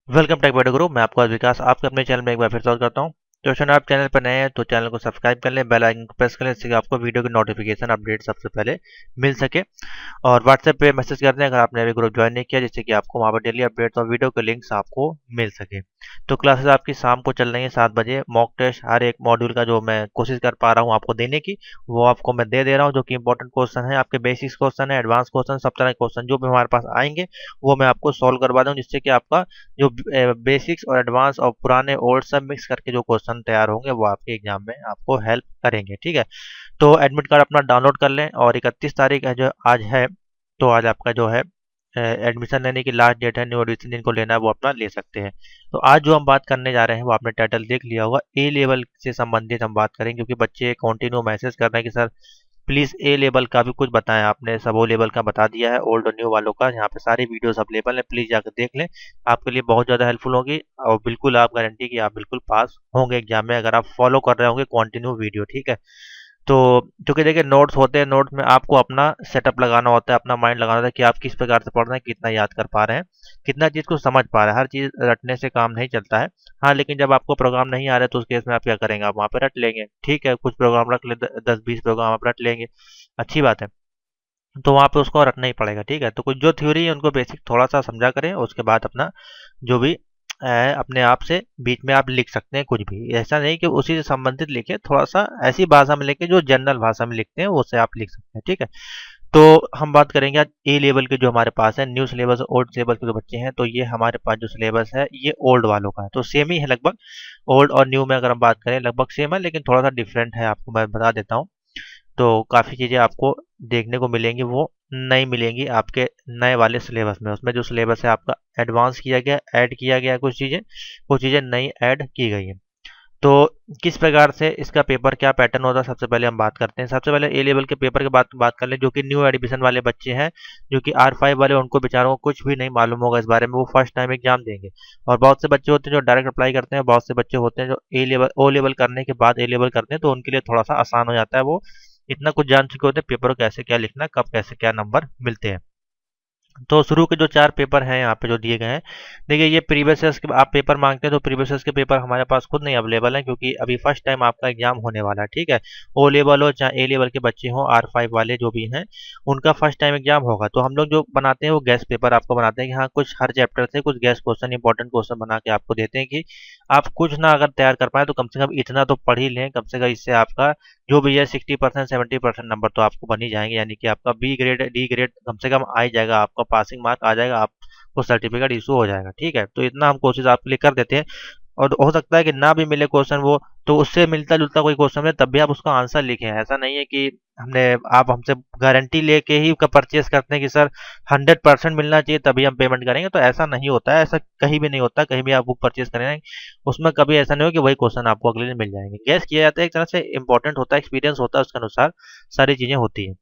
Welcome take video group. मैं आपका विकास आपके अपने चैनल में एक बार फिर स्वागत करता हूं। तो अगर आप चैनल पर नए हैं तो चैनल को सब्सक्राइब कर लें, बेल आइकन को प्रेस कर लें, इससे कि आपको वीडियो की नोटिफिकेशन अपडेट सबसे पहले मिल सके। और व्हाट्सएप पे मैसेज कर दें अगर आपने अभी ग्रुप ज्वाइन नहीं किया, जिससे कि आपको वहाँ पर डेली अपडेट्स और वीडियो के लिंक्स आपको मिल सके। तो क्लासेस आपकी शाम को चल रही है 7 बजे। मॉक टेस्ट हर एक मॉड्यूल का जो मैं कोशिश कर पा रहा हूँ आपको देने की, वो आपको मैं दे रहा हूँ। जो कि इंपॉर्टेंट क्वेश्चन है, आपके बेसिक्स क्वेश्चन है, एडवांस क्वेश्चन, सब तरह के क्वेश्चन जो भी हमारे पास आएंगे वो मैं आपको सॉल्व करवा दूँ, जिससे कि आपका जो बेसिक्स और एडवांस और पुराने ओल्ड सब मिक्स करके जो क्वेश्चन तैयार होंगे वो आपके एग्जाम में आपको हेल्प करेंगे। ठीक है, तो एडमिट कार्ड अपना डाउनलोड कर लें। और 31 तारीख है जो आज है, तो आज आपका जो है एडमिशन लेने की लास्ट डेट है। न्यू एडमिशन जिनको लेना है वो अपना ले सकते हैं। तो आज जो हम बात करने जा रहे हैं वो आपने टाइटल देख लिया होगा, ए लेवल से संबंधित हम बात करेंगे, क्योंकि बच्चे कंटिन्यू मैसेज कर रहे हैं कि सर प्लीज़ ए लेवल का भी कुछ बताएं। आपने सब ओ लेवल का बता दिया है, ओल्ड और न्यू वालों का। यहाँ पे सारी वीडियोस अवेलेबल है, प्लीज़ जाकर देख लें, आपके लिए बहुत ज़्यादा हेल्पफुल होगी। और बिल्कुल आप गारंटी कि आप बिल्कुल पास होंगे एग्जाम में, अगर आप फॉलो कर रहे होंगे कंटिन्यू वीडियो। ठीक है, तो क्योंकि देखिए नोट्स होते हैं, नोट्स में आपको अपना सेटअप लगाना होता है, अपना माइंड लगाना होता है कि आप किस प्रकार से पढ़ रहे हैं, कितना याद कर पा रहे हैं, कितना चीज़ को समझ पा रहे हैं। हर चीज़ रटने से काम नहीं चलता है। हाँ, लेकिन जब आपको प्रोग्राम नहीं आ रहा है तो उस केस में आप क्या करेंगे, आप वहाँ पे रट लेंगे। ठीक है, कुछ प्रोग्राम रख ले, 10-20 प्रोग्राम आप रट लेंगे, अच्छी बात है। तो वहाँ पे उसको रटना ही पड़ेगा। ठीक है, तो कुछ जो थ्योरी है उनको बेसिक थोड़ा सा समझा करें, उसके बाद अपना जो भी अपने आप से बीच में आप लिख सकते हैं कुछ भी। ऐसा नहीं कि उसी से संबंधित लिखे, थोड़ा सा ऐसी भाषा में लिखे जो जनरल भाषा में लिखते हैं, उससे आप लिख सकते हैं। ठीक है, तो हम बात करेंगे आज ए लेवल के जो हमारे पास है, न्यू सिलेबस, ओल्ड सिलेबस के जो बच्चे हैं। तो ये हमारे पास जो सिलेबस है ये ओल्ड वालों का है, तो सेम ही है लगभग। ओल्ड और न्यू में अगर हम बात करें लगभग सेम है, लेकिन थोड़ा सा डिफरेंट है, आपको मैं बता देता हूँ। तो काफ़ी चीज़ें आपको देखने को मिलेंगी, वो नई मिलेंगी आपके नए वाले सिलेबस में। उसमें जो सिलेबस है आपका एडवांस किया गया, ऐड किया गया, कुछ चीज़ें नई ऐड की गई हैं। तो किस प्रकार से इसका पेपर क्या पैटर्न होता है, सबसे पहले हम बात करते हैं। सबसे पहले ए लेवल के पेपर की बात कर लें। जो कि न्यू एडमिशन वाले बच्चे हैं, जो कि R5 वाले, उनको बेचारों को कुछ भी नहीं मालूम होगा इस बारे में, वो फर्स्ट टाइम एग्जाम देंगे। और बहुत से बच्चे होते हैं जो डायरेक्ट अप्लाई करते हैं, बहुत से बच्चे होते हैं जो ओ लेवल करने के बाद ए लेवल करते हैं, तो उनके लिए थोड़ा सा आसान हो जाता है। वो इतना कुछ जान चुके होते हैं पेपर को कैसे क्या लिखना, कब कैसे क्या नंबर मिलते हैं। तो शुरू के जो 4 पेपर हैं यहाँ पे जो दिए गए हैं, देखिए ये प्रीवियस ईयर्स के आप पेपर मांगते हैं, तो प्रीवियस ईयर्स के पेपर हमारे पास खुद नहीं अवेलेबल है, क्योंकि अभी फर्स्ट टाइम आपका एग्जाम होने वाला है। ठीक है, ओ लेवल हो चाहे ए लेवल के बच्चे हों, R5 वाले जो भी हैं, उनका फर्स्ट टाइम एग्जाम होगा। तो हम लोग जो बनाते हैं वो गैस पेपर आपको बनाते हैं कि हाँ, कुछ हर चैप्टर से कुछ गैस क्वेश्चन, इंपॉर्टेंट क्वेश्चन बना के आपको देते हैं कि आप कुछ ना अगर तैयार कर पाए तो कम से कम इतना तो पढ़ ही लें। कम से कम इससे आपका जो भी है 60% 70% नंबर तो आपको बन ही जाएंगे, यानी कि आपका बी ग्रेड डी ग्रेड कम से कम आ ही जाएगा, आपका पासिंग मार्क आ जाएगा, आपको सर्टिफिकेट इशू हो जाएगा। ठीक है, तो इतना हम कोशिश आपके लिए कर देते हैं। और हो सकता है कि ना भी मिले क्वेश्चन वो, तो उससे मिलता जुलता कोई क्वेश्चन है तब भी आप उसका आंसर लिखें। ऐसा नहीं है कि हमने आप हमसे गारंटी लेके ही परचेस करते हैं कि सर 100% मिलना चाहिए तभी हम पेमेंट करेंगे, तो ऐसा नहीं होता है। ऐसा कहीं भी नहीं होता। कहीं भी आप बुक परचेस करें उसमें कभी ऐसा नहीं हो कि वही क्वेश्चन आपको अगले दिन मिल जाएंगे। गैस किया जाता है, एक तरह से इंपॉर्टेंट होता है, एक्सपीरियंस होता है, उसके अनुसार सारी चीज़ें होती हैं।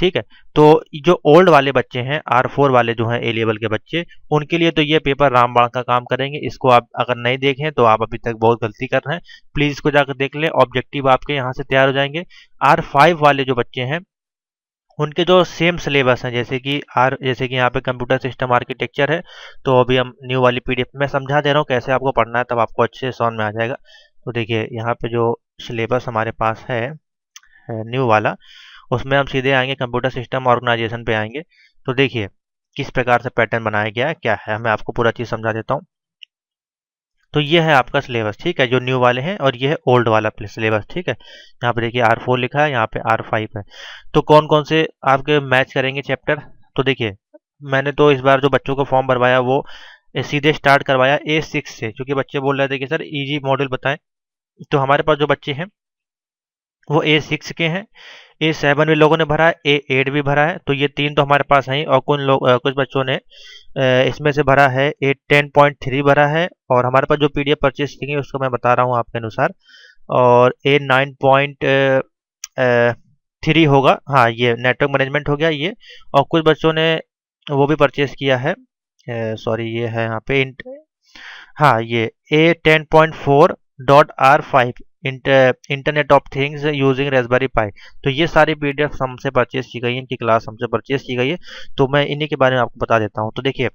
ठीक है, तो जो ओल्ड वाले बच्चे हैं, R4 वाले जो हैं ए लेवल के बच्चे, उनके लिए तो ये पेपर रामबाण का काम करेंगे। इसको आप अगर नहीं देखें तो आप अभी तक बहुत गलती कर रहे हैं, प्लीज़ इसको जाकर देख लें। ऑब्जेक्टिव आपके यहाँ से तैयार हो जाएंगे। R5 वाले जो बच्चे हैं उनके जो सेम सिलेबस हैं, जैसे कि यहाँ पे कंप्यूटर सिस्टम आर्किटेक्चर है, तो अभी हम न्यू वाली PDF में समझा दे रहा हूँ कैसे आपको पढ़ना है, तब आपको अच्छे से समझ में आ जाएगा। तो देखिए यहाँ पे जो सिलेबस हमारे पास है न्यू वाला, उसमें हम सीधे आएंगे कंप्यूटर सिस्टम ऑर्गेनाइजेशन पे आएंगे। तो देखिए किस प्रकार से पैटर्न बनाया गया है, क्या है, मैं आपको पूरा चीज़ समझा देता हूँ। तो ये है आपका सिलेबस। ठीक है, जो न्यू वाले हैं, और ये है ओल्ड वाला सिलेबस। ठीक है, यहाँ पे देखिए R4 लिखा है, यहाँ पे R5 है। तो कौन कौन से आपके मैच करेंगे चैप्टर, तो देखिए मैंने तो इस बार जो बच्चों को फॉर्म भरवाया वो सीधे स्टार्ट करवाया A6 से, क्योंकि बच्चे बोल रहे थे कि सर इजी मॉडल बताएं। तो हमारे पास जो बच्चे हैं वो A6 के हैं। A7 भी लोगों ने भरा है, A8 भी भरा है, तो ये 3 तो हमारे पास हैं। और कुछ बच्चों ने इसमें से भरा है A10.3 भरा है। और हमारे पास जो PDF परचेस की गई उसको मैं बता रहा हूँ आपके अनुसार। और A9.3 होगा, हाँ ये नेटवर्क मैनेजमेंट हो गया ये। और कुछ बच्चों ने वो भी परचेस किया है, सॉरी ये है यहाँ पे हाँ ये A10.4.R5 internet of things using Raspberry Pi. तो ये सारी PDF हमसे परचेज की गई है, इनकी क्लास हमसे परचेज की गई है। तो मैं इन्हीं के बारे में आपको बता देता हूँ। तो देखिए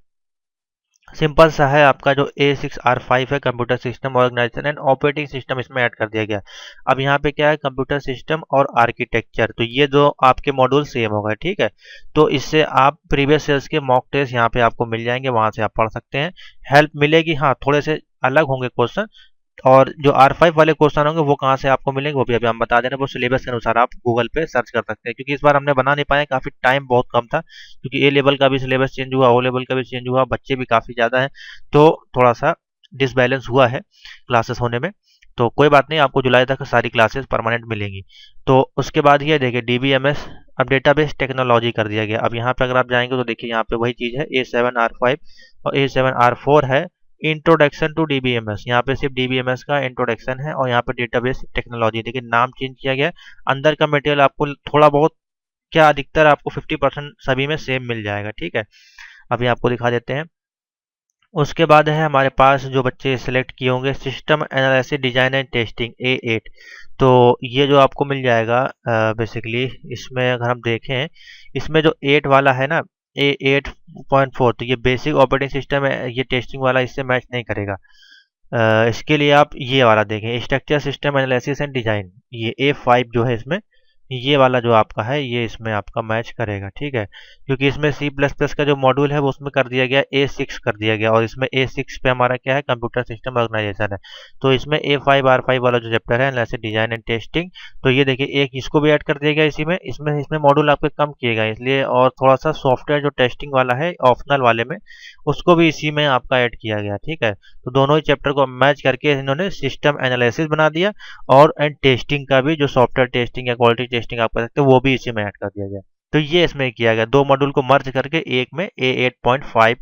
सिंपल सा है, आपका जो A6R5 है computer system organisation and operating system इसमें ऐड कर दिया गया। अब यहाँ पे क्या है, कंप्यूटर सिस्टम और आर्किटेक्चर, तो ये जो आपके मॉड्यूल सेम होगा, ठीक है। तो इससे आप प्रीवियस ईयर्स के मॉक टेस्ट यहाँ पे आपको मिल जाएंगे, वहां से आप पढ़ सकते हैं, हेल्प मिलेगी। हाँ, थोड़े से अलग होंगे क्वेश्चन, और जो R5 वाले क्वेश्चन होंगे वो कहाँ से आपको मिलेंगे वो भी अभी हम बता दे रहे हैं। वो सिलेबस के अनुसार आप गूगल पे सर्च कर सकते हैं, क्योंकि इस बार हमने बना नहीं पाए, काफ़ी टाइम बहुत कम था, क्योंकि ए लेवल का भी सिलेबस चेंज हुआ, ओ लेवल का भी चेंज हुआ, बच्चे भी काफ़ी ज़्यादा हैं, तो थोड़ा सा डिसबैलेंस हुआ है क्लासेस होने में। तो कोई बात नहीं, आपको जुलाई तक सारी क्लासेस परमानेंट मिलेंगी। तो उसके बाद ये देखिए DBMS, अब डेटाबेस टेक्नोलॉजी कर दिया गया। अब यहाँ पे अगर आप जाएंगे तो देखिए यहाँ पे वही चीज़ है, A7R5 और A7R4 है, इंट्रोडक्शन टू DBMS। यहाँ पे सिर्फ DBMS का इंट्रोडक्शन है, और यहाँ पे डेटाबेस टेक्नोलॉजी, देखिए नाम चेंज किया गया है। अंदर का मटेरियल आपको थोड़ा बहुत, क्या अधिकतर आपको 50% सभी में सेम मिल जाएगा, ठीक है। अभी आपको दिखा देते हैं। उसके बाद है हमारे पास जो बच्चे सेलेक्ट किए होंगे, system analysis design and testing A8। तो ये जो आपको मिल जाएगा बेसिकली, इसमें अगर हम देखें, इसमें जो 8 वाला है ना, A8.4, तो ये बेसिक ऑपरेटिंग सिस्टम है, ये टेस्टिंग वाला इससे मैच नहीं करेगा। इसके लिए आप ये वाला देखें, structure system analysis and design, ये A5 जो है इसमें, ये वाला जो आपका है ये इसमें आपका मैच करेगा, ठीक है। क्योंकि इसमें C++ का जो मॉड्यूल है वो उसमें कर दिया गया, A6 कर दिया गया, और इसमें A6 पे हमारा क्या है, कंप्यूटर सिस्टम ऑर्गेनाइजेशन है। तो इसमें A5R5 वाला जो चैप्टर है एनालिसिस डिजाइन एंड टेस्टिंग, तो ये देखिए एक इसको भी ऐड कर दिया गया इसी में। इसमें इसमें मॉड्यूल आपके कम किए गए इसलिए, और थोड़ा सा सॉफ्टवेयर जो टेस्टिंग वाला है ऑप्शनल वाले में, उसको भी इसी में आपका ऐड किया गया, ठीक है। तो दोनों ही चैप्टर को मैच करके इन्होंने सिस्टम एनालिसिस बना दिया, और एंड टेस्टिंग का भी, जो सॉफ्टवेयर टेस्टिंग या क्वालिटी टेस्टिंग आप कर सकते हो, वो भी इसी में ऐड कर दिया गया। तो ये इसमें किया गया, दो मॉड्यूल को मर्ज करके एक में A8.5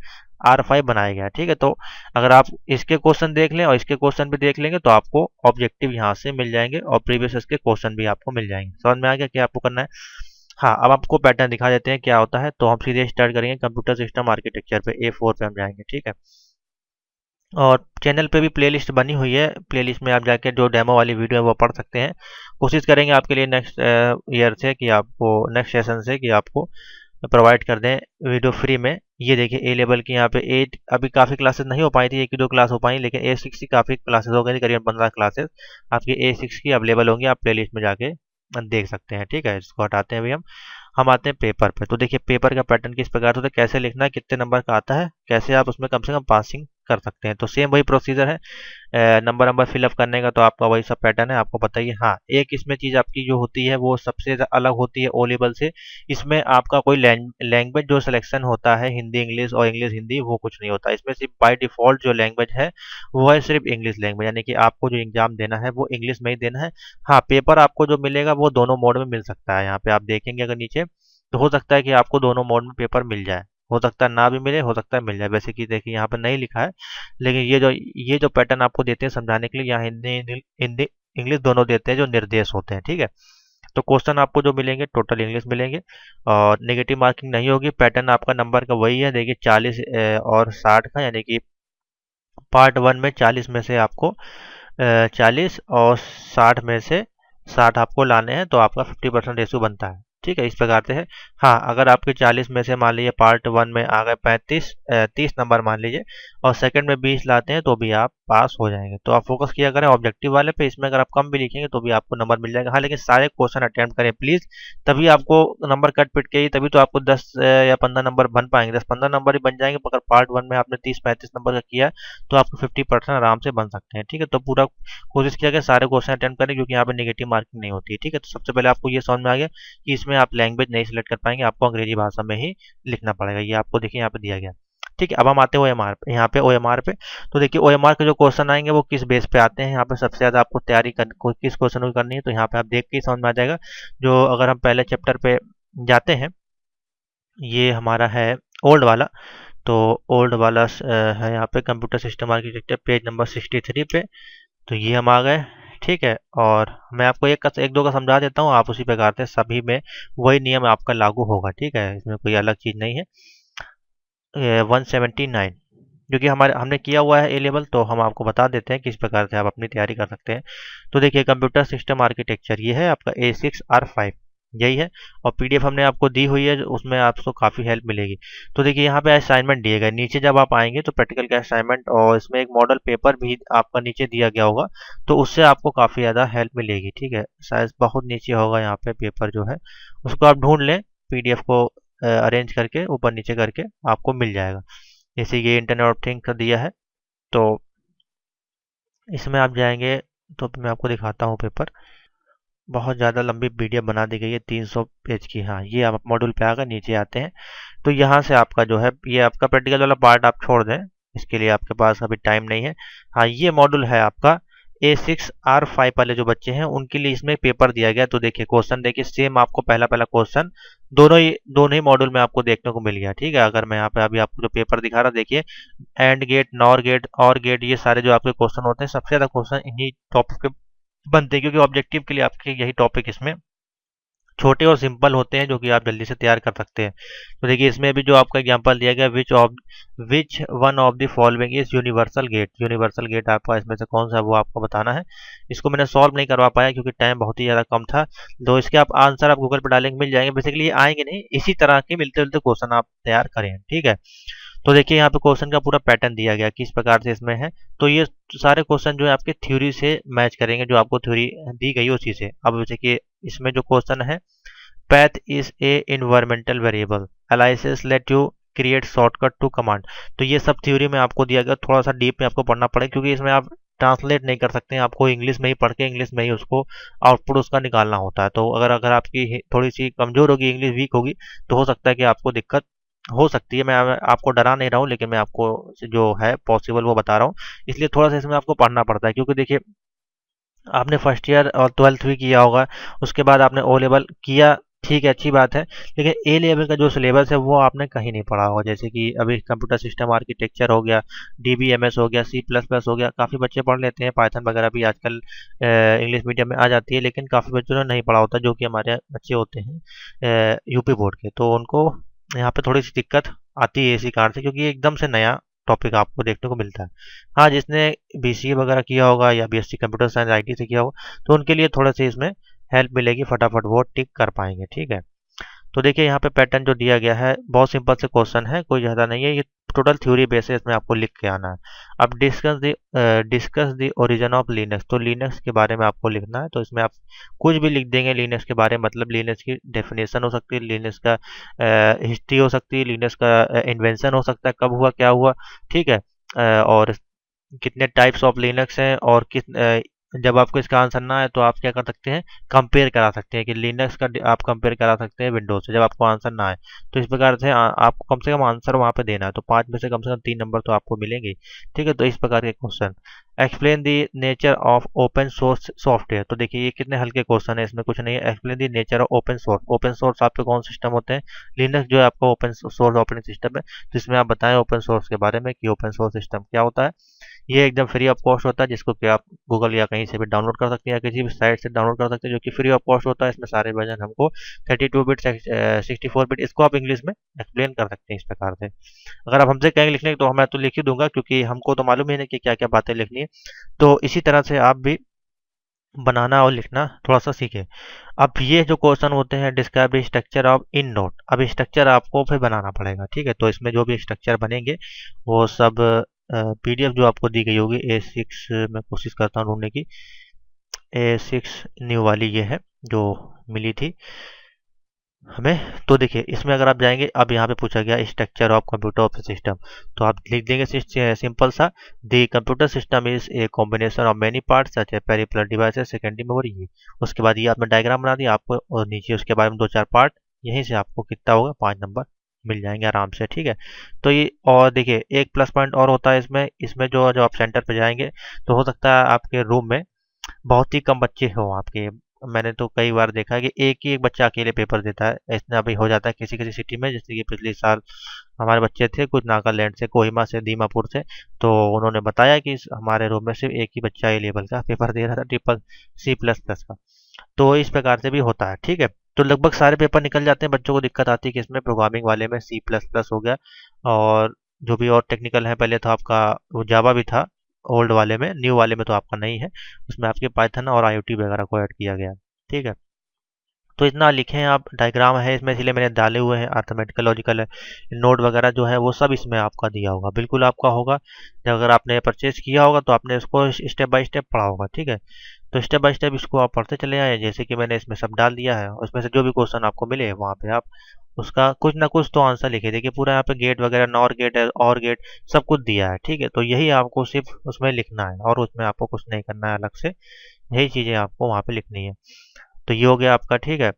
R5 बनाया गया, ठीक है। तो अगर आप इसके क्वेश्चन देख लें और इसके क्वेश्चन भी देख लेंगे तो आपको ऑब्जेक्टिव यहाँ से मिल जाएंगे, और प्रीवियस के क्वेश्चन भी आपको मिल जाएंगे। समझ में आ गया क्या आपको करना है। हाँ, अब आपको पैटर्न दिखा देते हैं क्या होता है। तो हम सीधे स्टार्ट करेंगे कंप्यूटर सिस्टम आर्किटेक्चर पे, A4 पे हम जाएंगे, ठीक है। और चैनल पे भी प्लेलिस्ट बनी हुई है, प्लेलिस्ट में आप जाके जो डेमो वाली वीडियो है वो पढ़ सकते हैं। कोशिश करेंगे आपके लिए नेक्स्ट ईयर से, कि आपको नेक्स्ट सेशन से, कि आपको प्रोवाइड कर दें वीडियो फ्री में। ये देखिए ए लेवल की यहाँ पे 8 अभी काफ़ी क्लासेस नहीं हो पाई थी, एक ही दो क्लास हो पाई, लेकिन A6 की काफ़ी क्लासेस हो गई थी, करीबन 15 क्लासेस आपकी A6 की अवेलेबल होंगी, आप प्लेलिस्ट में जाके देख सकते हैं, ठीक है। इसको हटाते हैं अभी हम आते हैं पेपर पे। तो देखिए पेपर का पैटर्न किस प्रकार से होता है, कैसे लिखना है, कितने नंबर का आता है, कैसे आप उसमें कम से कम पासिंग कर सकते हैं। तो सेम वही प्रोसीजर है, नंबर नंबर फिलअप करने का, तो आपका वही सब पैटर्न है, आपको बताइए। हाँ, एक इसमें चीज़ आपकी जो होती है वो सबसे अलग होती है ओ लेवल से, इसमें आपका कोई लैंग्वेज जो सिलेक्शन होता है, हिंदी इंग्लिश और इंग्लिश हिंदी, वो कुछ नहीं होता। इसमें सिर्फ बाय डिफ़ॉल्ट जो लैंग्वेज है वो है सिर्फ इंग्लिश लैंग्वेज, यानी कि आपको जो एग्ज़ाम देना है वो इंग्लिश में ही देना है। हाँ, पेपर आपको जो मिलेगा वो दोनों मोड में मिल सकता है। यहाँ पे आप देखेंगे अगर नीचे, तो हो सकता है कि आपको दोनों मोड में पेपर मिल जाए, हो सकता है ना भी मिले, हो सकता है मिल जाए। वैसे कि देखिए यहाँ पर नहीं लिखा है, लेकिन ये जो पैटर्न आपको देते हैं समझाने के लिए, यहाँ हिंदी हिंदी इंग्लिश दोनों देते हैं जो निर्देश होते हैं, ठीक है। तो क्वेश्चन आपको जो मिलेंगे टोटल इंग्लिश मिलेंगे, और नेगेटिव मार्किंग नहीं होगी। पैटर्न आपका नंबर का वही है, देखिए 40 और 60 का, यानी कि पार्ट 1 में 40 में से आपको 40 और 60 में से 60 आपको लाने हैं, तो आपका 50% रेशो बनता है, ठीक है। इस प्रकार से है। हाँ, अगर आपके 40 में से मान लीजिए पार्ट 1 में आ गए 30 नंबर मान लीजिए, और सेकंड में 20 लाते हैं, तो भी आप पास हो जाएंगे। तो आप फोकस किया करें ऑब्जेक्टिव वाले पे, इसमें अगर आप कम भी लिखेंगे तो भी आपको नंबर मिल जाएगा। हाँ, लेकिन सारे क्वेश्चन अटेम्प्ट करें प्लीज़, तभी आपको नंबर कट पिट के ही, तभी तो आपको 10 या 15 नंबर बन पाएंगे, 10-15 नंबर ही बन जाएंगे। अगर पार्ट 1 में आपने 30-35 नंबर का किया तो आपको 50% आराम से बन सकते हैं, ठीक है। तो पूरा कोशिश किया कि सारे क्वेश्चन अटेम्प्ट करें, क्योंकि यहाँ पे नेगेटिव मार्किंग नहीं होती है, ठीक है। तो सबसे पहले आपको ये समझ में आ गया कि इसमें आप लैंग्वेज नहीं सिलेक्ट कर पाएंगे, आपको अंग्रेजी भाषा में ही लिखना पड़ेगा। ये आपको देखिए यहाँ पे दिया गया, ठीक है। अब हम आते हैं OMR पे, यहाँ पे OMR पे। तो देखिए OMR के जो क्वेश्चन आएंगे वो किस बेस पे आते हैं, यहाँ पे सबसे ज़्यादा आपको तैयारी किस क्वेश्चन की करनी है, तो यहाँ पे आप देख के ही समझ में आ जाएगा। जो अगर हम पहले चैप्टर पे जाते हैं, ये हमारा है ओल्ड वाला। तो ओल्ड वाला है यहाँ पे computer system architecture, page number 63 पे। तो ये हम आ गए, ठीक है। और मैं आपको एक दो का समझा देता हूँ, आप उसी प्रकार से सभी में वही नियम आपका लागू होगा, ठीक है। इसमें कोई अलग चीज़ नहीं है। 179, क्योंकि हमने किया हुआ है ए लेवल, तो हम आपको बता देते हैं किस प्रकार से आप अपनी तैयारी कर सकते हैं। तो देखिए कंप्यूटर सिस्टम आर्किटेक्चर, ये है आपका A6R5, यही है। और पीडीएफ हमने आपको दी हुई है, उसमें आपको काफ़ी हेल्प मिलेगी। तो देखिए यहाँ पे असाइनमेंट दिए गए, नीचे जब आप आएंगे तो प्रैक्टिकल का असाइनमेंट और इसमें एक मॉडल पेपर भी आपका नीचे दिया गया होगा, तो उससे आपको काफ़ी ज़्यादा हेल्प मिलेगी। ठीक है, शायद बहुत नीचे होगा यहाँ पे पेपर जो है, उसको आप ढूंढ लें, पीडीएफ को अरेंज करके ऊपर नीचे करके आपको मिल जाएगा। जैसे ये इंटरनेट ऑफ थिंग्स का दिया है, तो इसमें आप जाएंगे तो मैं आपको दिखाता हूँ पेपर। बहुत ज़्यादा लंबी पीडीएफ बना दी गई है, 300 पेज की। हाँ, ये आप मॉड्यूल पे आकर नीचे आते हैं तो यहाँ से आपका जो है, ये आपका प्रैक्टिकल वाला पार्ट आप छोड़ दें, इसके लिए आपके पास अभी टाइम नहीं है। हाँ, ये मॉड्यूल है आपका A6R5 वाले जो बच्चे हैं उनके लिए इसमें पेपर दिया गया। तो देखिए क्वेश्चन, देखिए सेम आपको पहला पहला क्वेश्चन दोनों ही मॉड्यूल में आपको देखने को मिल गया। ठीक है, अगर मैं यहाँ पे अभी आपको जो पेपर दिखा रहा, देखिए एंड गेट, नॉर गेट, और गेट, ये सारे जो आपके क्वेश्चन होते हैं, सबसे ज़्यादा क्वेश्चन इन्हीं टॉपिक पे बनते हैं, क्योंकि ऑब्जेक्टिव के लिए आपके यही टॉपिक इसमें छोटे और सिंपल होते हैं, जो कि आप जल्दी से तैयार कर सकते हैं। तो देखिए इसमें भी जो आपका एग्जांपल दिया गया, which one of the following is universal gate. Universal gate आपका इसमें से कौन सा है वो आपको बताना है। इसको मैंने सॉल्व नहीं करवा पाया क्योंकि टाइम बहुत ही ज़्यादा कम था। तो इसके आप आंसर आप गूगल पर डालेंगे, मिल जाएंगे। बेसिकली ये आएंगे नहीं, इसी तरह के मिलते जुलते क्वेश्चन आप तैयार करें। ठीक है, तो देखिए यहाँ पे क्वेश्चन का पूरा पैटर्न दिया गया किस प्रकार से इसमें है। तो ये सारे क्वेश्चन जो है आपके थ्योरी से मैच करेंगे, जो आपको थ्योरी दी गई है उसी से। अब देखिए इसमें जो क्वेश्चन है, path is a environmental variable, aliases let you create shortcut to command। तो ये सब थ्योरी में आपको दिया गया, थोड़ा सा डीप में आपको पढ़ना पड़ेगा क्योंकि इसमें आप ट्रांसलेट नहीं कर सकते हैं, आपको इंग्लिश में ही पढ़ के इंग्लिश में ही उसको आउटपुट उसका निकालना होता है। तो अगर अगर आपकी थोड़ी सी कमजोर होगी, इंग्लिश वीक होगी, तो हो सकता है कि आपको दिक्कत हो सकती है। मैं आपको डरा नहीं रहा हूँ, लेकिन मैं आपको जो है पॉसिबल वो बता रहा हूँ। इसलिए थोड़ा सा इसमें आपको पढ़ना पड़ता है, क्योंकि देखिए आपने फर्स्ट ईयर और 12th भी किया होगा, उसके बाद आपने ओ लेवल किया, ठीक है, अच्छी बात है। लेकिन ए लेवल का जो सिलेबस है वो आपने कहीं नहीं पढ़ा होगा। जैसे कि अभी कंप्यूटर सिस्टम आर्किटेक्चर हो गया, डीबीएमएस हो गया, C++ हो गया, काफ़ी बच्चे पढ़ लेते हैं। पाइथन वगैरह भी आजकल इंग्लिश मीडियम में आ जाती है, लेकिन काफ़ी बच्चों ने नहीं पढ़ा होता, जो कि हमारे बच्चे होते हैं यूपी बोर्ड के। तो उनको यहाँ पे थोड़ी सी दिक्कत आती है इसी कारण से, क्योंकि ये एकदम से नया टॉपिक आपको देखने को मिलता है। हाँ, जिसने बीसीए वगैरह किया होगा या बीएससी कंप्यूटर साइंस आईटी से किया होगा, तो उनके लिए थोड़ा सा इसमें हेल्प मिलेगी, फटाफट वो टिक कर पाएंगे। ठीक है, तो देखिए यहाँ पे पैटर्न जो दिया गया है, बहुत सिंपल से क्वेश्चन है, कोई ज़्यादा नहीं है। ये टोटल थ्योरी बेसिस में आपको लिख के आना है। अब discuss the origin of Linux. तो लिनक्स के बारे में आपको लिखना है। तो इसमें आप कुछ भी लिख देंगे लिनक्स के बारे में, मतलब लिनक्स की डेफिनेशन हो सकती है, लिनक्स का हिस्ट्री हो सकती है, लिनक्स का इन्वेंशन हो सकता है, कब हुआ, क्या हुआ। ठीक है, और कितने टाइप्स ऑफ लिनक्स हैं, और जब आपको इसका आंसर ना आए तो आप क्या कर सकते हैं, कंपेयर करा सकते हैं कि लिनक्स का आप कंपेयर करा सकते हैं विंडोज से, जब आपको आंसर ना आए। तो इस प्रकार से आपको कम से कम आंसर वहाँ पे देना है, तो 5 में से कम 3 नंबर तो आपको मिलेंगे। ठीक है, तो इस प्रकार के question. Explain the nature of open source software. तो देखिए ये कितने हल्के क्वेश्चन है, इसमें कुछ नहीं है। Explain the nature of open source. Open source आपके कौन सिस्टम होते हैं, लिनक्स जो है आपका ओपन सोर्स ऑपरेटिंग सिस्टम है। तो इसमें आप बताएं ओपन सोर्स के बारे में कि ओपन सोर्स सिस्टम क्या होता है। ये एकदम फ्री ऑफ कॉस्ट होता है, जिसको कि आप गूगल या कहीं से भी डाउनलोड कर सकते हैं, या किसी भी साइट से डाउनलोड कर सकते हैं, जो कि फ्री ऑफ कॉस्ट होता है। इसमें सारे वर्जन हमको 32 बिट 64 बिट, इसको आप इंग्लिश में एक्सप्लेन कर सकते हैं इस प्रकार से। अगर आप हमसे कहेंगे लिखने तो मैं तो लिख ही दूंगा, क्योंकि हमको तो मालूम ही नहीं कि क्या क्या बातें लिखनी है। तो इसी तरह से आप भी बनाना और लिखना थोड़ा सा सीखें। अब ये जो क्वेश्चन होते हैं, describe structure of in note. अब स्ट्रक्चर आपको फिर बनाना पड़ेगा। ठीक है, तो इसमें जो भी स्ट्रक्चर बनेंगे वो सब पीडीएफ जो आपको दी गई होगी A6, मैं कोशिश करता हूँ ढूंढने की, A6 न्यू वाली ये है जो मिली थी हमें। तो देखिए इसमें अगर आप जाएंगे, अब यहाँ पे पूछा गया structure of computer operating system, तो आप लिख देंगे सिंपल सा, the computer system is a combination of many parts such A peripheral devices secondary memory. ये उसके बाद ये आपने डायग्राम बना दिया आपको, और नीचे उसके बारे में 2-4 पार्ट, यहीं से आपको कितना होगा 5 नंबर मिल जाएंगे आराम से। ठीक है, तो ये, और देखिए एक प्लस पॉइंट और होता है इसमें इसमें जो जो आप सेंटर पे जाएंगे, तो हो सकता है आपके रूम में बहुत ही कम बच्चे हों आपके। मैंने तो कई बार देखा है कि एक ही एक बच्चा अकेले पेपर देता है, ऐसा अभी हो जाता है किसी किसी सिटी में। जैसे कि पिछले साल हमारे बच्चे थे कुछ नागालैंड से, कोहिमा से, दीमापुर से, तो उन्होंने बताया कि हमारे रूम में सिर्फ एक ही बच्चा ए लेवल का पेपर दे रहा था, C++ का। तो इस प्रकार से भी होता है। ठीक है, तो लगभग सारे पेपर निकल जाते हैं। बच्चों को दिक्कत आती है कि इसमें प्रोग्रामिंग वाले में C++ हो गया, और जो भी और टेक्निकल है, पहले तो आपका वो जावा भी था ओल्ड वाले में, न्यू वाले में तो आपका नहीं है, उसमें आपके पाइथन और IoT वगैरह को ऐड किया गया। ठीक है, तो इतना लिखे हैं आप, डायग्राम है इसमें इसलिए मैंने डाले हुए हैं, अर्थमेटिकल लॉजिकल है, नोड वगैरह जो है वो सब इसमें आपका दिया होगा, बिल्कुल आपका होगा। जब अगर आपने परचेज किया होगा तो आपने इसको स्टेप बाय स्टेप पढ़ा होगा, ठीक है। तो स्टेप बाय स्टेप इसको आप पढ़ते चले आए, जैसे कि मैंने इसमें सब डाल दिया है। उसमें से जो भी क्वेश्चन आपको मिले वहाँ पे आप उसका कुछ ना कुछ तो आंसर लिखे। देखिए पूरा यहाँ पे गेट वगैरह, नॉर गेट है, और गेट, सब कुछ दिया है, ठीक है। तो यही आपको सिर्फ उसमें लिखना है और उसमें आपको कुछ नहीं करना है अलग से, यही चीज़ें आपको वहाँ पे लिखनी है। तो ये हो गया आपका, ठीक है।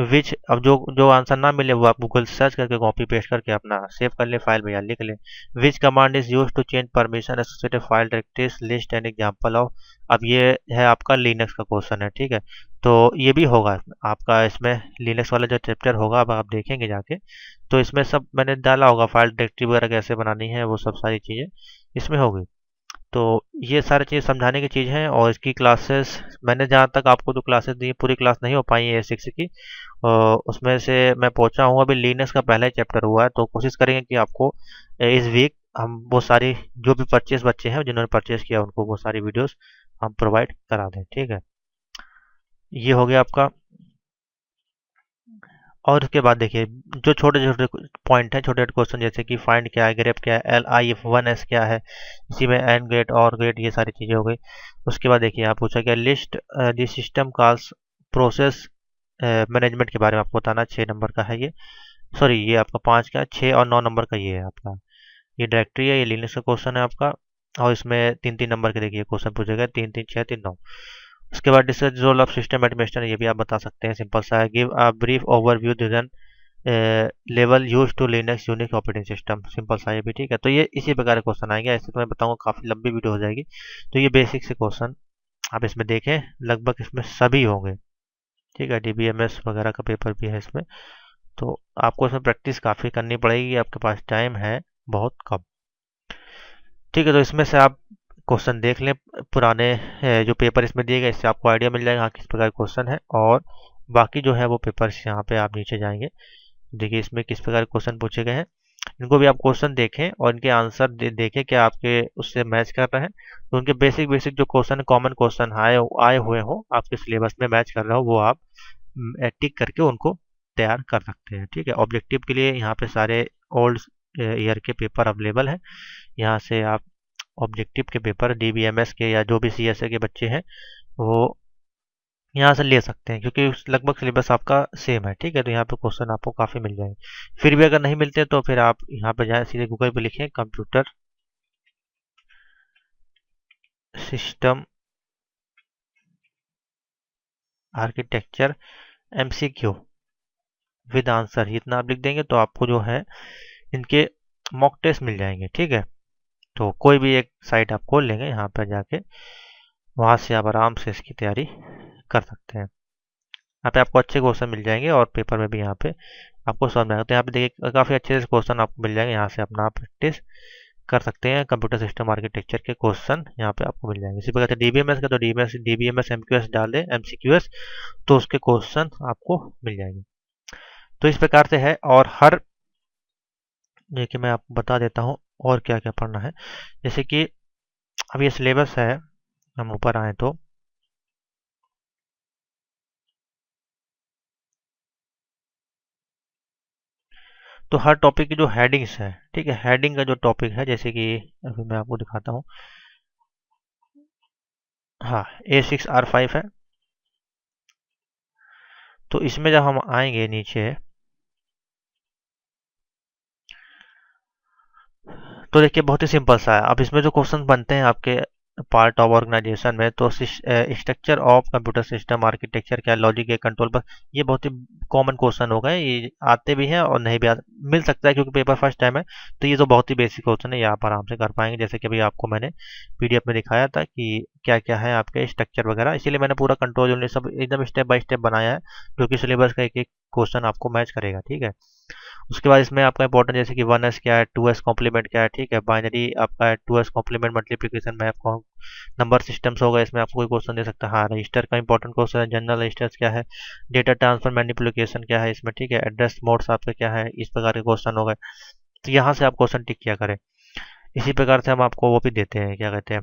विच, अब जो जो आंसर ना मिले वो आप गूगल सर्च करके कॉपी पेस्ट करके अपना सेव कर ले फाइल में या लिख ले। Which command is use to change permission associated file directories, list an example of. अब ये है आपका लिनक्स का क्वेश्चन है, ठीक है। तो ये भी होगा आपका, इसमें लिनक्स वाला जो चैप्टर होगा अब आप देखेंगे जाके, तो इसमें सब मैंने डाला होगा, फाइल डायरेक्टरी वगैरह कैसे बनानी है वो सब सारी चीज़ें इसमें होगी। तो ये सारी चीज़ समझाने की चीज़ है। और इसकी क्लासेस मैंने जहाँ तक आपको जो क्लासेस दी, पूरी क्लास नहीं हो पाई है A6 की, उसमें से मैं पहुँचा हूँ, अभी लिनक्स का पहला ही चैप्टर हुआ है। तो कोशिश करेंगे कि आपको इस वीक हम वो सारी, जो भी परचेस बच्चे हैं जिन्होंने परचेस किया उनको वो सारी वीडियोस हम प्रोवाइड करा दें, ठीक है। ये हो गया आपका। और उसके बाद देखिए जो छोटे छोटे पॉइंट हैं, छोटे छोटे क्वेश्चन, जैसे कि फाइंड क्या है, ग्रेप क्या है, LIF1S क्या है, इसी में एंड गेट और गेट, ये सारी चीज़ें हो गई। उसके बाद देखिए आप पूछा क्या, list the system calls process management के बारे में आपको बताना, 6 नंबर का है ये, सॉरी ये आपका 5 का, 6 और 9 नंबर का ये है आपका, ये डायरेक्टरी है, ये लिनक्स का क्वेश्चन है आपका। और इसमें 3-3 नंबर के देखिए क्वेश्चन पूछे गए, 3-3-6-3-9। उसके बाद discuss role of system administrator, ये भी आप बता सकते हैं, सिंपल सा है। Give a brief overview design level use to Linux Unix operating system, simple सा ये भी, ठीक है। तो ये इसी प्रकार के क्वेश्चन आएंगे, ऐसे तो मैं बताऊंगा काफ़ी लंबी वीडियो हो जाएगी। तो ये बेसिक से क्वेश्चन आप इसमें देखें, लगभग इसमें सभी होंगे, ठीक है। DBMS वगैरह का पेपर भी है इसमें। तो आपको इसमें प्रैक्टिस काफ़ी करनी पड़ेगी, आपके पास टाइम है बहुत कम, ठीक है। तो इसमें से आप क्वेश्चन देख लें पुराने, जो पेपर इसमें दिए गए, इससे आपको आइडिया मिल जाएगा हाँ किस प्रकार क्वेश्चन है। और बाकी जो है वो पेपर्स यहाँ पे आप नीचे जाएंगे, देखिए इसमें किस प्रकार क्वेश्चन पूछे गए हैं, इनको भी आप क्वेश्चन देखें और इनके आंसर देखें क्या आपके उससे मैच कर रहे हैं। तो उनके बेसिक बेसिक जो क्वेश्चन, कॉमन क्वेश्चन आए आए हुए हो आपके सिलेबस में, मैच कर रहे हो, वो आप टिक करके उनको तैयार कर सकते हैं, ठीक है। ऑब्जेक्टिव के लिए यहाँ पे सारे ओल्ड ईयर के पेपर अवेलेबल हैं, यहाँ से आप ऑब्जेक्टिव के पेपर DBMS के या जो भी CSA के बच्चे हैं वो यहाँ से ले सकते हैं, क्योंकि लगभग सिलेबस आपका सेम है, ठीक है। तो यहाँ पे क्वेश्चन आपको काफ़ी मिल जाएंगे। फिर भी अगर नहीं मिलते तो फिर आप यहाँ पे जाएं, सीधे गूगल पे लिखें computer system architecture MCQ with answer, इतना आप लिख देंगे तो आपको जो है इनके मॉक टेस्ट मिल जाएंगे, ठीक है। तो कोई भी एक साइट आप खोल लेंगे, यहाँ पर जाके वहाँ से आप आराम से इसकी तैयारी कर सकते हैं। यहाँ पे आपको अच्छे क्वेश्चन मिल जाएंगे और पेपर में भी यहाँ पे आपको समझ में आएगा। तो यहाँ पे देखिए काफ़ी अच्छे से क्वेश्चन आपको मिल जाएंगे, यहाँ से अपना प्रैक्टिस कर सकते हैं। कंप्यूटर सिस्टम आर्किटेक्चर के क्वेश्चन यहाँ पे आपको मिल जाएंगे। इसी प्रकार से DBMS का, तो DBMS MQS डाल दें, MCQS, तो उसके क्वेश्चन आपको मिल जाएंगे। तो इस प्रकार से है। और हर, देखिए मैं आपको बता देता हूँ और क्या क्या पढ़ना है। जैसे कि अब ये सिलेबस है, हम ऊपर आए तो हर टॉपिक की जो हेडिंग्स है, ठीक है, हेडिंग का जो टॉपिक है, जैसे कि अभी मैं आपको दिखाता हूँ, हाँ A6R5 है। तो इसमें जब हम आएंगे नीचे, तो देखिए बहुत ही सिंपल सा है। अब इसमें जो क्वेश्चन बनते हैं आपके पार्ट ऑफ ऑर्गेनाइजेशन में, तो structure of computer system architecture क्या, लॉजिक है, कंट्रोल पर, ये बहुत ही कॉमन क्वेश्चन हो गए, ये आते भी हैं और नहीं भी आते, मिल सकता है क्योंकि पेपर फर्स्ट टाइम है। तो ये तो बहुत ही बेसिक क्वेश्चन है, ये आप आराम से कर पाएंगे। जैसे कि अभी आपको मैंने PDF में दिखाया था कि क्या क्या है आपके स्ट्रक्चर वगैरह, इसीलिए मैंने पूरा कंट्रोल यूनिट सब एकदम स्टेप बाय स्टेप बनाया है, जो कि सिलेबस का एक एक क्वेश्चन आपको मैच करेगा, ठीक है। उसके बाद इसमें आपका इंपॉर्टेंट, जैसे कि 1s क्या है, 2s कॉम्प्लीमेंट क्या है, ठीक है, बाइनरी आपका है, 2s कॉम्प्लीमेंट मल्टीप्लिकेशन मैप को, नंबर सिस्टम्स होगा, इसमें आपको कोई क्वेश्चन दे सकता है। हाँ, रजिस्टर का इंपॉर्टेंट क्वेश्चन है, जनरल रजिस्टर्स क्या है, डेटा ट्रांसफर मैनिपुलेशन क्या है इसमें, ठीक है, एड्रेस मोड्स आपका क्या है, इस प्रकार के क्वेश्चन हो गए। तो यहाँ से आप क्वेश्चन टिक किया करें। इसी प्रकार से हम आपको वो भी देते हैं, क्या कहते हैं,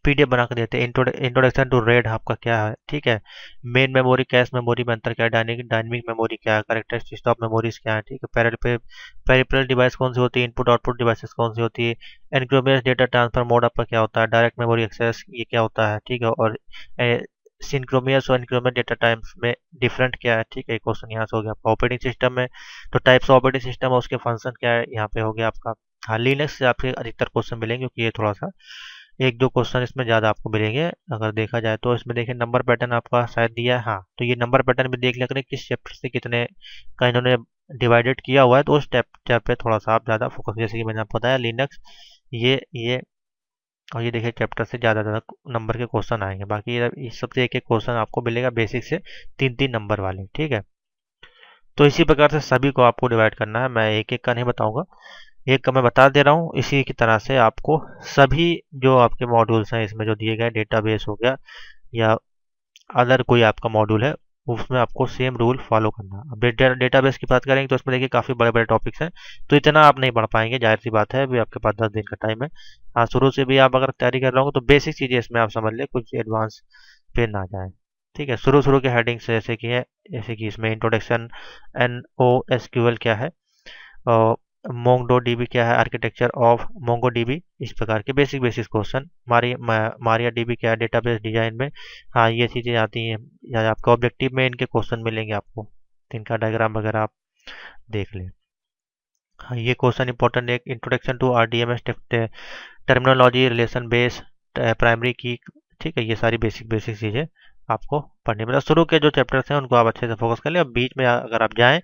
पीडीएफ बना के देते हैं। इंट्रोडक्शन टू रेड आपका क्या है, ठीक है। मेन मेमोरी कैश मेमोरी में अंतर क्या है, डायनेमिक मेमोरी क्या है, कैरेक्टरिस्टिक्स ऑफ मेमोरीज क्या है, ठीक है। पेरिफेरल डिवाइस कौन सी होती है, इनपुट आउटपुट डिवाइसेस कौन सी होती है, एनक्रोमियस डेटा ट्रांसफर मोड आपका क्या होता है, डायरेक्ट मेमोरी एक्सेस ये क्या होता है, ठीक है। और सिंक्रोमियस और इनक्रोमियस डेटा टाइम्स में डिफरेंट क्या है, ठीक है। क्वेश्चन यहाँ से हो गया आपका। ऑपरेटिंग सिस्टम में तो टाइप्स ऑफ ऑपरेटिंग सिस्टम है, उसके फंक्शन क्या है, यहाँ पे हो गया आपका। हाँ, लिनक्स से आपके अधिकतर क्वेश्चन मिलेंगे, क्योंकि ये थोड़ा सा एक दो क्वेश्चन इसमें ज़्यादा आपको मिलेंगे। अगर देखा जाए तो इसमें देखिए नंबर पैटर्न आपका शायद दिया है, हाँ, तो ये नंबर पैटर्न भी देख लिया करें किस चैप्टर से कितने का इन्होंने डिवाइडेड किया हुआ है, तो उस चैप्टर पे थोड़ा सा आप ज़्यादा फोकस, जैसे कि मैंने आपको बताया लिनक्स, ये और ये देखिए चैप्टर से ज़्यादा ज़्यादा नंबर के क्वेश्चन आएंगे। बाकी इस सबसे एक एक क्वेश्चन आपको मिलेगा बेसिक से, 3 3 नंबर वाले, ठीक है। तो इसी प्रकार से सभी को आपको डिवाइड करना है, मैं एक एक का नहीं बताऊंगा, एक का मैं बता दे रहा हूँ। इसी की तरह से आपको सभी जो आपके मॉड्यूल्स हैं इसमें जो दिए गए, डेटाबेस हो गया या अदर कोई आपका मॉड्यूल है, उसमें आपको सेम रूल फॉलो करना है। अब डेटाबेस की बात करेंगे तो इसमें देखिए काफ़ी बड़े बड़े टॉपिक्स हैं, तो इतना आप नहीं पढ़ पाएंगे, जाहिर सी बात है, अभी आपके पास 10 दिन का टाइम है। हाँ, शुरू से भी आप अगर तैयारी कर रहे हो तो बेसिक चीज़ें इसमें आप समझ लें, कुछ एडवांस पे ना जाए, ठीक है। शुरू शुरू के हेडिंग्स जैसे कि है, जैसे कि इसमें introduction, N O S Q L क्या है, और मोंगो डीबी क्या है, आर्किटेक्चर ऑफ मोंगो डीबी, इस प्रकार के basic basic question. Maria dB क्या है, डेटाबेस डिजाइन में, हाँ, ये चीज़ें आती हैं। या आपके ऑब्जेक्टिव में इनके क्वेश्चन मिलेंगे आपको, तो इनका डायग्राम वगैरह आप देख लें। हाँ, ये क्वेश्चन इंपॉर्टेंट है, introduction to R D M S terminology, relation base, primary key, ठीक है। ये सारी बेसिक बेसिक चीज़ें आपको पढ़नी, मतलब शुरू के जो चैप्टर्स हैं उनको आप अच्छे से फोकस कर लें। अब बीच में अगर आप जाएं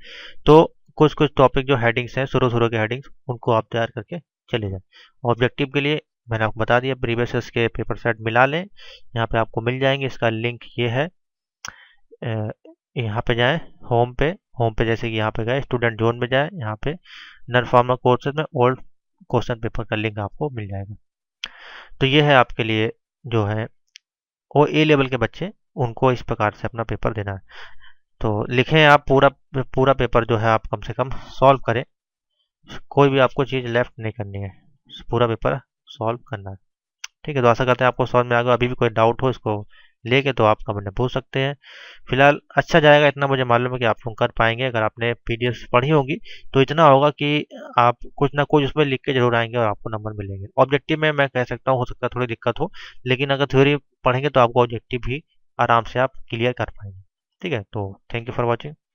तो कुछ कुछ टॉपिक जो हेडिंग्स हैं, शुरू शुरू के हेडिंग्स, उनको आप तैयार करके चले जाएं। ऑब्जेक्टिव के लिए मैंने आपको बता दिया, प्रीवियस के पेपर सेट मिला लें, यहाँ पे आपको मिल जाएंगे। इसका लिंक ये है, यहाँ पे जाएं, होम पे जैसे कि यहाँ पे गए, स्टूडेंट जोन में जाएं, यहाँ पे नन फॉर्मल कोर्सेज में ओल्ड क्वेश्चन पेपर का लिंक आपको मिल जाएगा। तो ये है आपके लिए जो है वो ए लेवल के बच्चे, उनको इस प्रकार से अपना पेपर देना है। तो लिखें आप पूरा पूरा पेपर जो है आप कम से कम सॉल्व करें, कोई भी आपको चीज़ लेफ्ट नहीं करनी है, पूरा पेपर सॉल्व करना है, ठीक है। तो आशा करते हैं आपको समझ में आ गया। अभी भी कोई डाउट हो इसको लेके तो आप कमेंट में पूछ सकते हैं। फिलहाल अच्छा जाएगा, इतना मुझे मालूम है कि आप लोग कर पाएंगे। अगर आपने पीडीएफ पढ़ी होगी तो इतना होगा कि आप कुछ ना कुछ उसमें लिख के जरूर आएंगे और आपको नंबर मिलेंगे। ऑब्जेक्टिव में मैं कह सकता हूँ हो सकता है थोड़ी दिक्कत हो, लेकिन अगर थ्योरी पढ़ेंगे तो आपको ऑब्जेक्टिव भी आराम से आप क्लियर कर पाएंगे, ठीक है। तो थैंक यू फॉर वॉचिंग।